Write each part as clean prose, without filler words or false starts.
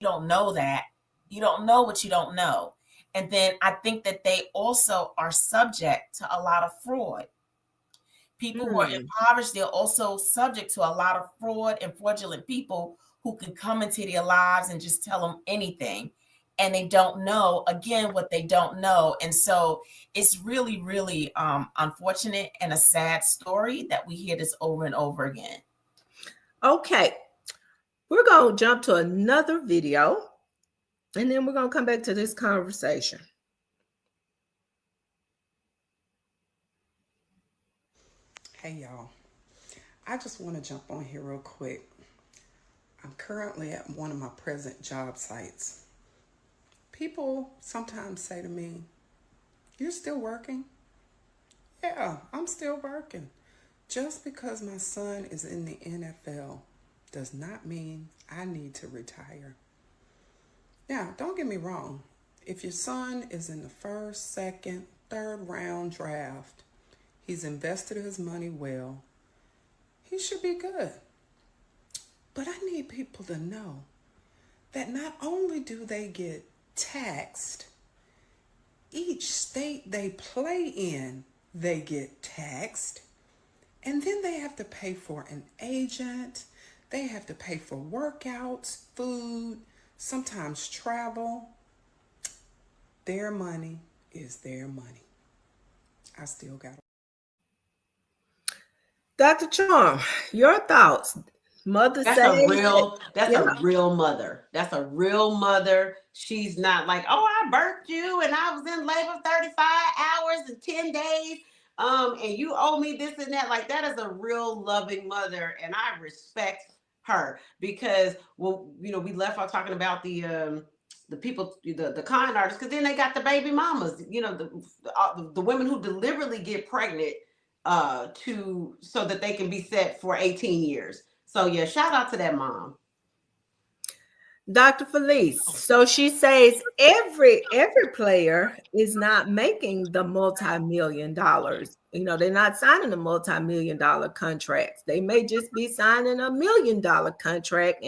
don't know that. You don't know what you don't know. And then I think that they also are subject to a lot of fraud. People who are Mm. impoverished, they're also subject to a lot of fraud and fraudulent people who can come into their lives and just tell them anything. And they don't know, again, what they don't know. And so it's really, really unfortunate and a sad story that we hear this over and over again. Okay, we're going to jump to another video and then we're going to come back to this conversation. Hey y'all, I just want to jump on here real quick. I'm currently at one of my present job sites. People sometimes say to me, "You're still working?" Yeah, I'm still working. Just because my son is in the NFL does not mean I need to retire. Now, don't get me wrong. If your son is in the first, second, third round draft, he's invested his money well, he should be good. But I need people to know that not only do they get taxed, each state they play in, they get taxed. And then they have to pay for an agent. They have to pay for workouts, food, sometimes travel. Their money is their money. I still got it. Dr. Charm, your thoughts. Mother That's says a real, that's yeah. a real mother. That's a real mother. She's not like, oh, I birthed you and I was in labor 35 hours and 10 days. And you owe me this and that. Like that is a real loving mother, and I respect her because well, we left off talking about the people, the con artists, because then they got the baby mamas, the women who deliberately get pregnant to so that they can be set for 18 years. So yeah, shout out to that mom. Dr. Felice. So she says every player is not making the multi-million dollars. They're not signing a multi-million dollar contracts. They may just be signing $1 million contract.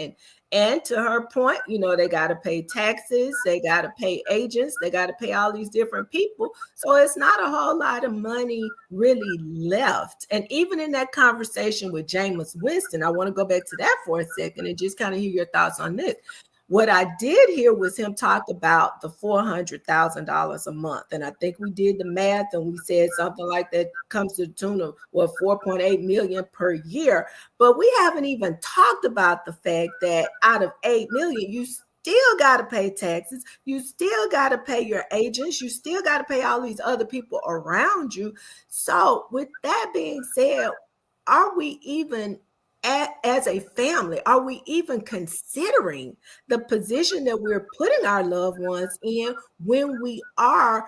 And to her point, they got to pay taxes, they got to pay agents, they got to pay all these different people. So it's not a whole lot of money really left. And even in that conversation with Jameis Winston, I want to go back to that for a second and just kind of hear your thoughts on this. What I did hear was him talk about the $400,000 a month. And I think we did the math and we said something like that comes to the tune of 4.8 million per year. But we haven't even talked about the fact that out of 8 million, you still got to pay taxes. You still got to pay your agents. You still got to pay all these other people around you. So with that being said, are we even as a family, are we even considering the position that we're putting our loved ones in when we are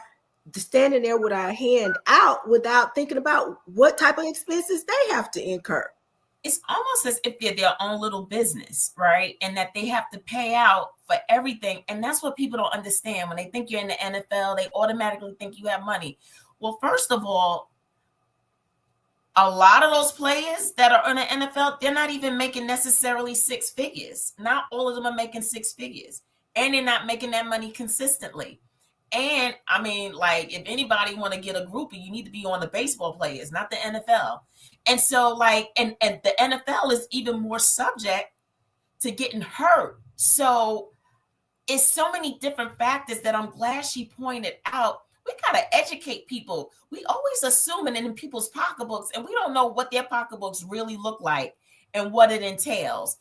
standing there with our hand out without thinking about what type of expenses they have to incur? It's almost as if they're their own little business, right? And that they have to pay out for everything. And that's what people don't understand. When they think you're in the NFL, they automatically think you have money. Well, first of all, a lot of those players that are in the NFL, they're not even making necessarily six figures. Not all of them are making six figures. And they're not making that money consistently. And I mean, like, if anybody want to get a groupie, you need to be on the baseball players, not the NFL. And so, like, and the NFL is even more subject to getting hurt. So it's so many different factors that I'm glad she pointed out. We got to educate people. We always assuming in people's pocketbooks, and we don't know what their pocketbooks really look like and what it entails.